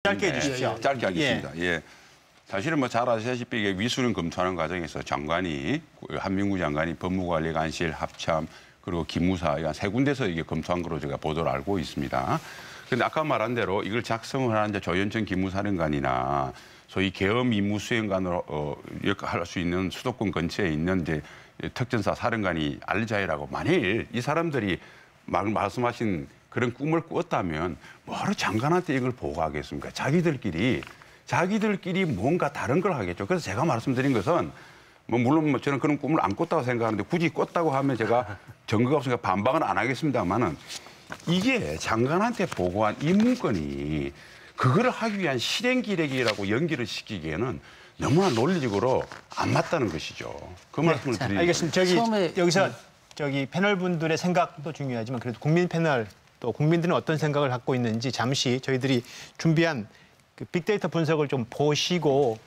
짧게 해주십시오. 짧게 하겠습니다. 예. 사실은 뭐 잘 아시다시피 이게 위수령 검토하는 과정에서 장관이 한민구 장관이 법무관리관실, 합참 그리고 기무사 이런 세 군데서 이게 검토한 거로 제가 보도를 알고 있습니다. 그런데 아까 말한 대로 이걸 작성을 하는 이제 조현천 기무사령관이나 소위 계엄 임무 수행관으로 역할할 수 있는 수도권 근처에 있는 이제 특전사 사령관이 알자이라고 만일 이 사람들이 말씀하신 그런 꿈을 꾸었다면 뭐하러 장관한테 이걸 보고하겠습니까? 자기들끼리 뭔가 다른 걸 하겠죠. 그래서 제가 말씀드린 것은 뭐 물론 뭐 저는 그런 꿈을 안 꿨다고 생각하는데 굳이 꿨다고 하면 제가 증거가 없으니까 반박은 안 하겠습니다만은 이게 장관한테 보고한 이 문건이 그거를 하기 위한 실행 기획이라고 연기를 시키기에는 너무나 논리적으로 안 맞다는 것이죠. 그 말씀을 드리겠습니다. 알겠습니다. 여기서 패널 분들의 생각도 중요하지만 그래도 국민 패널 또 국민들은 어떤 생각을 갖고 있는지 잠시 저희들이 준비한 그 빅데이터 분석을 좀 보시고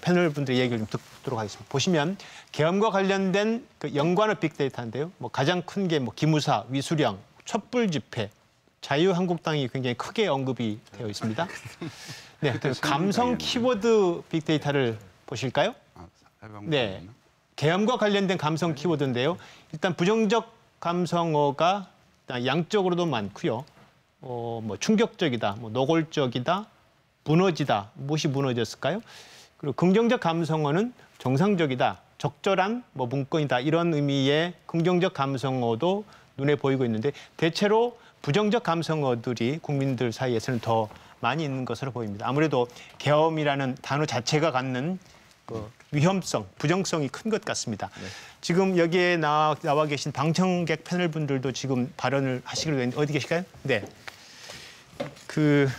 패널 분들의 얘기를 좀 듣도록 하겠습니다. 보시면 계엄과 관련된 그 연관어 빅데이터인데요. 뭐 가장 큰 게 뭐 기무사, 위수령, 촛불 집회, 자유한국당이 굉장히 크게 언급이 되어 있습니다. 네, 그 감성 키워드 빅데이터를 보실까요? 네, 계엄과 관련된 감성 키워드인데요. 일단 부정적 감성어가 양적으로도 많고요. 뭐 충격적이다, 뭐 노골적이다, 무너지다, 무엇이 무너졌을까요? 그리고 긍정적 감성어는 정상적이다, 적절한 뭐 문건이다 이런 의미의 긍정적 감성어도 눈에 보이고 있는데 대체로 부정적 감성어들이 국민들 사이에서는 더 많이 있는 것으로 보입니다. 아무래도 계엄이라는 단어 자체가 갖는 그 위험성, 부정성이 큰 것 같습니다. 네. 지금 여기에 나와 계신 방청객 패널 분들도 지금 발언을 하시기로 했는데 어디 계실까요? 네. 그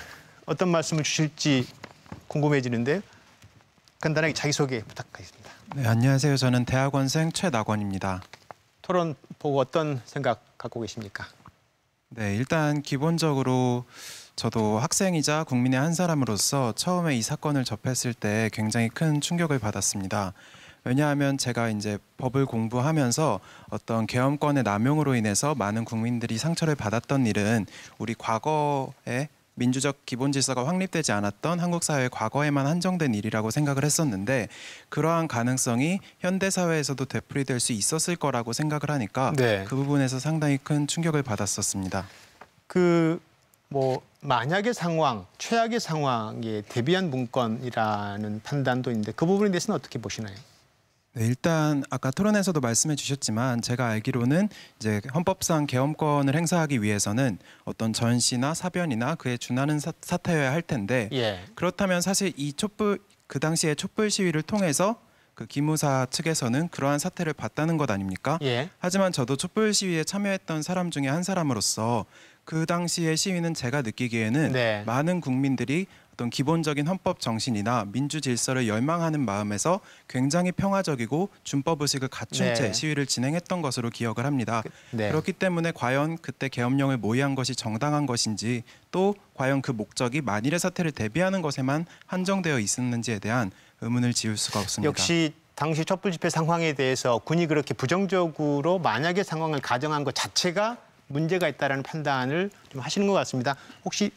어떤 말씀을 주실지 궁금해지는데요. 간단하게 자기소개 부탁드리겠습니다. 네, 안녕하세요. 저는 대학원생 최낙원입니다. 토론 보고 어떤 생각 갖고 계십니까? 네, 일단 기본적으로 저도 학생이자 국민의 한 사람으로서 처음에 이 사건을 접했을 때 굉장히 큰 충격을 받았습니다. 왜냐하면 제가 이제 법을 공부하면서 어떤 계엄권의 남용으로 인해서 많은 국민들이 상처를 받았던 일은 우리 과거에 민주적 기본 질서가 확립되지 않았던 한국 사회의 과거에만 한정된 일이라고 생각을 했었는데 그러한 가능성이 현대 사회에서도 되풀이될 수 있었을 거라고 생각을 하니까 네. 그 부분에서 상당히 큰 충격을 받았었습니다. 뭐 만약의 상황, 최악의 상황에 대비한 문건이라는 판단도 있는데 그 부분에 대해서는 어떻게 보시나요? 네, 일단 아까 토론에서도 말씀해 주셨지만 제가 알기로는 이제 헌법상 계엄권을 행사하기 위해서는 어떤 전시나 사변이나 그에 준하는 사태여야 할 텐데 그렇다면 사실 그 당시에 촛불 시위를 통해서 그 기무사 측에서는 그러한 사태를 봤다는 것 아닙니까? 하지만 저도 촛불 시위에 참여했던 사람 중에 한 사람으로서 그 당시의 시위는 제가 느끼기에는 많은 국민들이 어떤 기본적인 헌법 정신이나 민주 질서를 열망하는 마음에서 굉장히 평화적이고 준법의식을 갖춘 채 시위를 진행했던 것으로 기억을 합니다. 그렇기 때문에 과연 그때 계엄령을 모의한 것이 정당한 것인지 또 과연 그 목적이 만일의 사태를 대비하는 것에만 한정되어 있었는지에 대한 의문을 지울 수가 없습니다. 역시 당시 촛불 집회 상황에 대해서 군이 그렇게 부정적으로 만약의 상황을 가정한 것 자체가 문제가 있다는 판단을 좀 하시는 것 같습니다. 혹시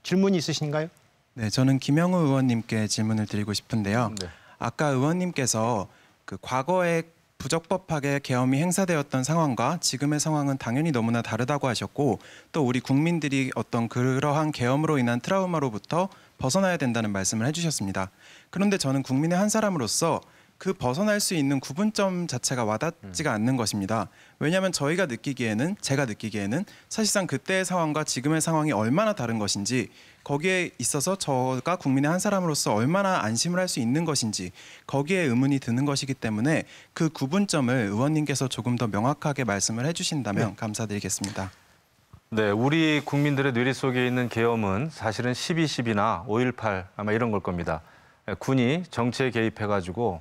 질문이 있으신가요? 네, 저는 김영우 의원님께 질문을 드리고 싶은데요. 아까 의원님께서 그 과거에 부적법하게 계엄이 행사되었던 상황과 지금의 상황은 당연히 너무나 다르다고 하셨고 또 우리 국민들이 어떤 그러한 계엄으로 인한 트라우마로부터 벗어나야 된다는 말씀을 해주셨습니다. 그런데 저는 국민의 한 사람으로서 그 벗어날 수 있는 구분점 자체가 와닿지가 않는 것입니다. 왜냐하면 제가 느끼기에는 사실상 그때의 상황과 지금의 상황이 얼마나 다른 것인지 거기에 있어서 저가 국민의 한 사람으로서 얼마나 안심을 할 수 있는 것인지 거기에 의문이 드는 것이기 때문에 그 구분점을 의원님께서 조금 더 명확하게 말씀을 해주신다면 감사드리겠습니다. 네, 우리 국민들의 뇌리 속에 있는 계엄은 사실은 12.12나 5.18 아마 이런 걸 겁니다. 군이 정치에 개입해가지고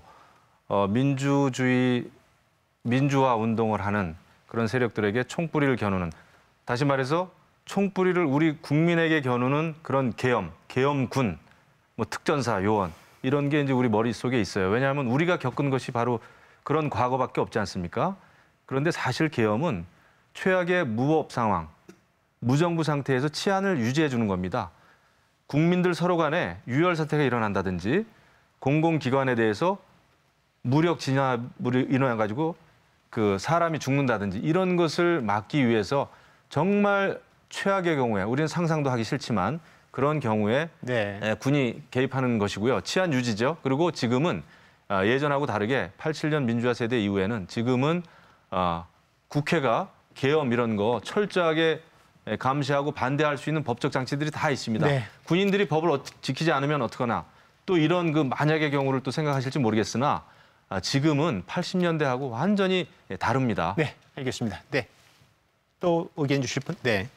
민주화 운동을 하는 그런 세력들에게 총뿌리를 겨누는, 다시 말해서 총뿌리를 우리 국민에게 겨누는 그런 계엄군, 뭐 특전사, 요원 이런 게 이제 우리 머릿속에 있어요. 왜냐하면 우리가 겪은 것이 바로 그런 과거밖에 없지 않습니까? 그런데 사실 계엄은 최악의 무법 상황, 무정부 상태에서 치안을 유지해 주는 겁니다. 국민들 서로 간에 유혈 사태가 일어난다든지 공공기관에 대해서 무력 진압으로 인해 가지고 그 사람이 죽는다든지 이런 것을 막기 위해서 정말 최악의 경우에 우리는 상상도 하기 싫지만 그런 경우에 네. 군이 개입하는 것이고요. 치안 유지죠. 그리고 지금은 예전하고 다르게 87년 민주화 세대 이후에는 지금은 국회가 계엄 이런 거 철저하게 감시하고 반대할 수 있는 법적 장치들이 다 있습니다. 네. 군인들이 법을 지키지 않으면 어떡하나 또 이런 그 만약의 경우를 또 생각하실지 모르겠으나 지금은 80년대하고 완전히 다릅니다. 네, 알겠습니다. 네. 또 의견 주실 분? 네.